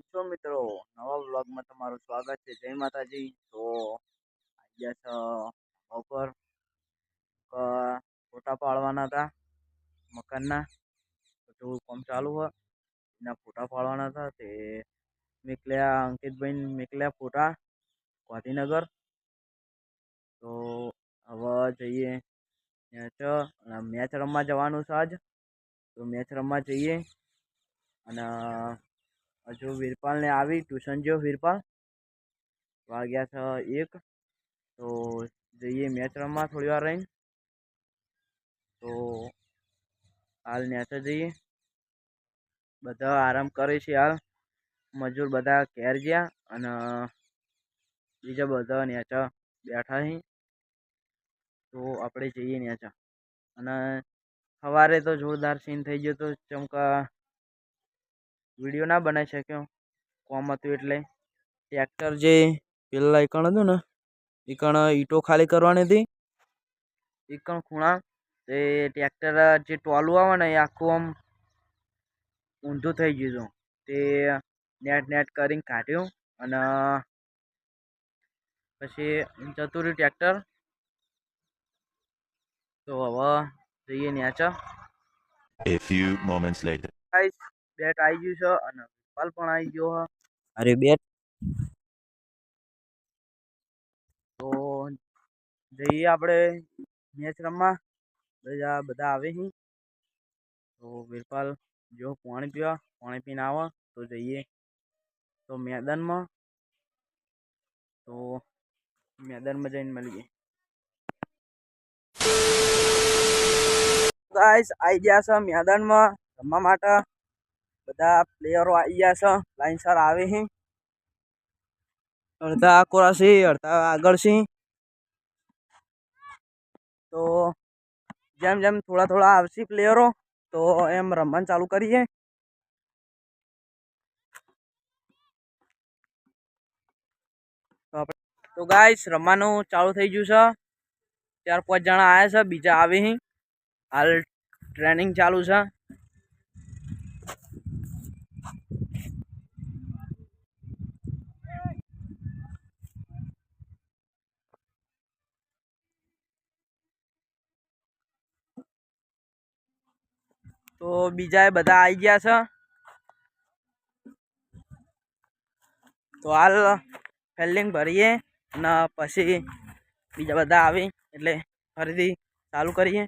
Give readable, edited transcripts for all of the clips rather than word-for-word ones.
છો મિત્રો, નવા વ્લોગમાં તમારું સ્વાગત છે। જય માતાજી। તો આજે બપોર ફોટા પાડવાના હતા મકાનના, તો થોડું કામ ચાલુ હોય એના ફોટા પાડવાના હતા। તે મેકલ્યા અંકિતભાઈ મેકલ્યા ફોટા ગાંધીનગર। તો હવે જઈએ મેચ રમવા જવાનું છે આજ। તો મેચ રમવા જઈએ અને હજુ વીરપાલ ને આવી ટ્યુશન જો વીરપાલ વાગ્યા છે 1। તો જઈએ મેચ રમવા થોડી વાર રહીને। તો હાલ નેચે જઈએ, બધા આરામ કરે છે હાલ। મજૂર બધા ઘેર ગયા અને બીજા બધા નેચા બેઠા છે। તો આપણે જઈએ નેચા અને સવારે તો જોરદાર સીન થઈ ગયો તો ચમકા વિડીયો ના બનાવી શક્યો, કોમ હતું એટલે। ટ્રેક્ટર જે પેલા એકણ હતું ને એકણ ઈટો ખાલી કરવાની હતી, એકણ ખૂણા તે ટ્રેક્ટર જે ટોલું આવે ને એ આખું આમ ઊંધું થઈ ગયું હતું। તે નેટ નેટ કરીને કાઢ્યું અને પછી જતું રહ્યું ટ્રેક્ટર। તો હવે જઈએ નેચા। A few moments later. બેટ આવી ગયું છે અને વિરપાલ પણ આવી ગયો છે। અરે બેટ તો જઈએ આપણે મેચ રમવા, બધા આવે છે। તો વીરપાલ જો પાણી પીવા, પાણી પીને આવો તો જઈએ તો મેદાનમાં। તો મેદાનમાં જઈને મળીએ। ગાઈસ આવી ગયા છે મેદાનમાં રમવા માટે, બધા પ્લેયરો આવી ગયા છે, લાઈનસર આવે છે। અડધા આકોરા છે, અડધા આગળ છે। તો જેમ જેમ થોડા થોડા આવશે પ્લેયરો તો એમ રમવાનું ચાલુ કરીએ। તો ગાઈસ રમવાનું ચાલુ થઈ ગયું છે। 4-5 જણા આવ્યા છે, બીજા આવે છે। હાલ ટ્રેનિંગ ચાલુ છે। તો બીજા બધા આવી ગયા છે। તો હાલ ફિલ્ડિંગ ભરીએ અને પછી બીજા બધા આવે એટલે ફરીથી ચાલુ કરીએ।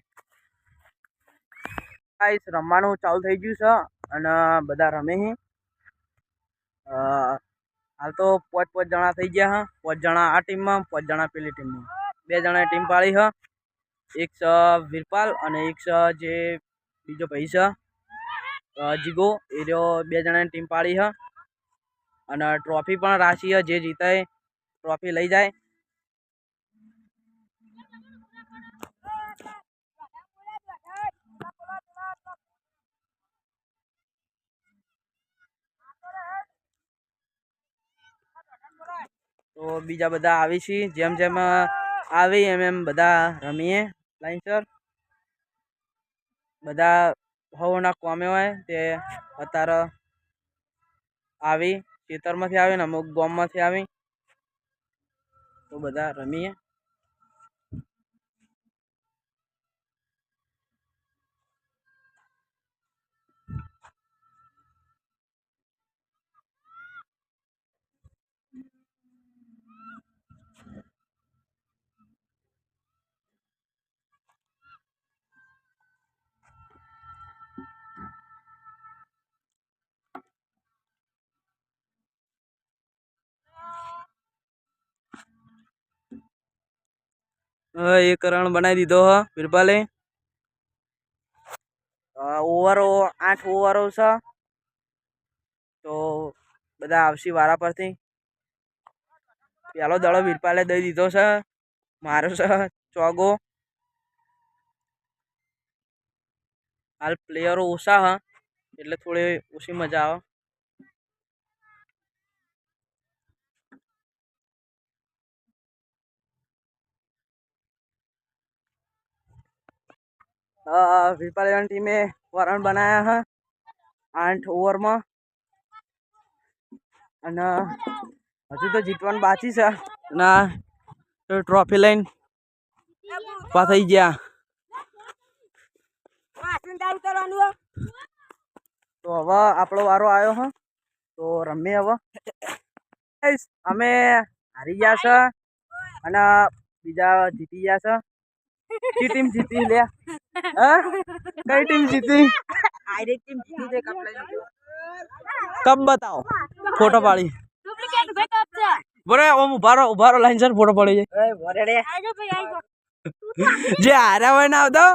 ગાઈસ રમવાનું ચાલુ થઈ ગયું છે અને બધા રમે છે। હાલ તો 5-5 જણા થઈ ગયા છે। 5 જણા આ ટીમમાં, 5 જણા પેલી ટીમમાં। 2 જણાએ ટીમ પાડી છે, એક છે વીરપાલ અને એક છે જે બીજો ભાઈ છે જીગો, એ રહ્યો 2 જણાની ટીમ પાડી છે। અને ટ્રોફી પણ રાખી છે, જે જીતે ટ્રોફી લઈ જાય। તો બીજા બધા આવી છે, જેમ જેમ આવે એમ એમ બધા રમીએ લાઈનસર। બધા હવના કોમે હોય તે અત્યારે આવી ખેતરમાંથી આવે ને અમુક ગામમાંથી આવી તો બધા રમીએ। એક રન બનાવી દીધો હ વીરપાલે। ઓવરો 8 ઓવરો છે, તો બધા આવશે વારા પરથી। પેલો દડો વીરપાલે દઈ દીધો છે, મારો છે ચોગો। હાલ પ્લેયરો ઓછા હ એટલે થોડી ઓછી મજા આવે। વીરપાલ ટીમે 4 રન બનાયા છે 8 ઓવરમાં। અને હજુ તો જીતવાનું બાકી છે. ના તો ટ્રોફી લઈને પા થઈ ગયા. તો હવે આપણો વારો આવ્યો હ તો રમીએ હવે. અમે હારી ગયા છે અને બીજા જીતી ગયા છે. કઈ ટીમ જીતી લે? હા કઈ ટીમ જીતી? કપ બતાવો ફોટો પાડી. બરે ઓમ ઉભારો લાઈન સર ફોટો પડી જાય. જે હાર્યા હોય ને આવતો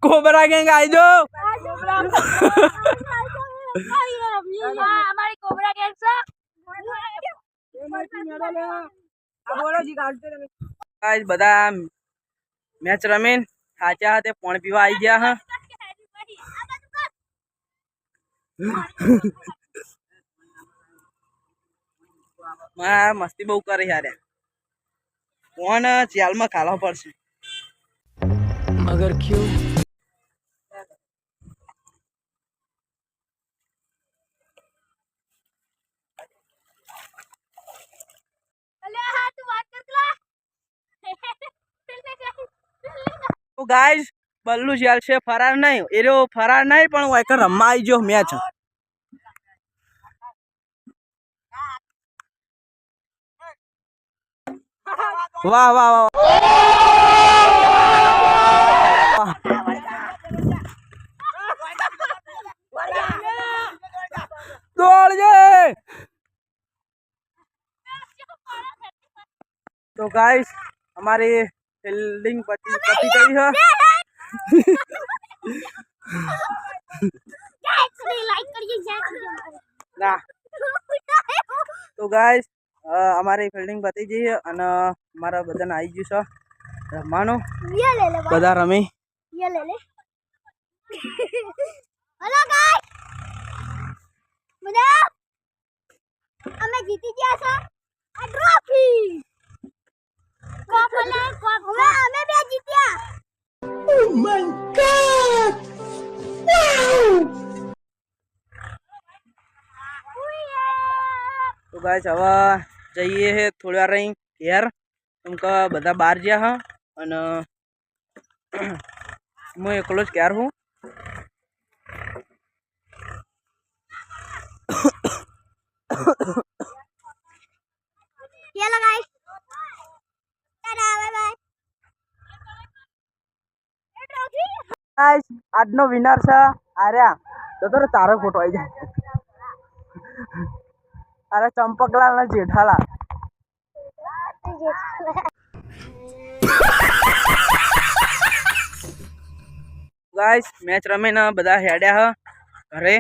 કોબરા ગેંગ આઈજો. हमारी कोबरा गैंग से ગાઈસ બધા મેચ રમીન સાચા હાથે પાણી પીવા આવી ગયા હા. મસ્તી બહુ કરી યાર. કોણ ચાલમાં ખાવા પડશે મગર ક્યું? તો ગાઈસ બલ્લુ ચાલ છે ફરાર નહીં એરો ફરાર નહીં પણ હું એક રમવા આવી ગયો મેચ. વાહ વાહ વાહ દોડજે. તો ગાઈસ हमारी फील्डिंग पति गई है. ના તો ગાઈસ અમારી ફિલ્ડિંગ પતી ગઈ છે અને અમારા બધાને આવી ગયું છે રમવાનું. બધા રમી हेलो गाइस मुझे અમે જીતી ગયા છે આ ટ્રોફી કોપલે કોપલે અમે બે જીત્યા. ઓ માય ગોડ તો ગાઈસ હવે જઈએ હે થોડી વાર રહી ઘેર. કેમ કે બધા બહાર ગયા હા અને હું એકલો જ ઘેર હું. चलो guys tata bye bye. Guys આજનો વિનર છે આર્યા. તો તારો ફોટો આવી જાય. અરે ચંપકલાલ ને જેઠાલાલ. ગાઈસ મેચ રમીને બધા હેડ્યા હ ઘરે.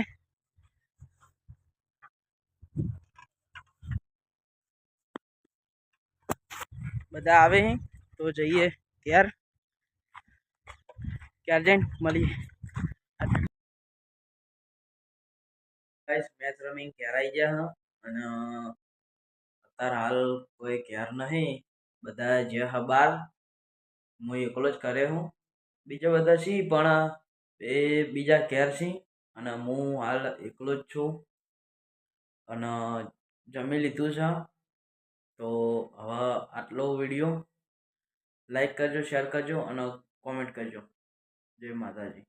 બધા આવે તો જઈએ ઘેર. ક્યારે જઈને મળીએ. ગાઈસ મેચ રમીને ઘેર આવી ગયા અને અત્યારે હાલ કોઈ ઘેર નહીં. બધા જે હા બાર. હું એકલો જ કરે હું. બીજા બધા છી પણ એ બીજા ઘેર છી અને હું હાલ એકલો જ છું અને જમી લીધું છે. તો હવે આટલો વિડીયો લાઈક કરજો, શેર કરજો અને કોમેન્ટ કરજો. જય માતાજી.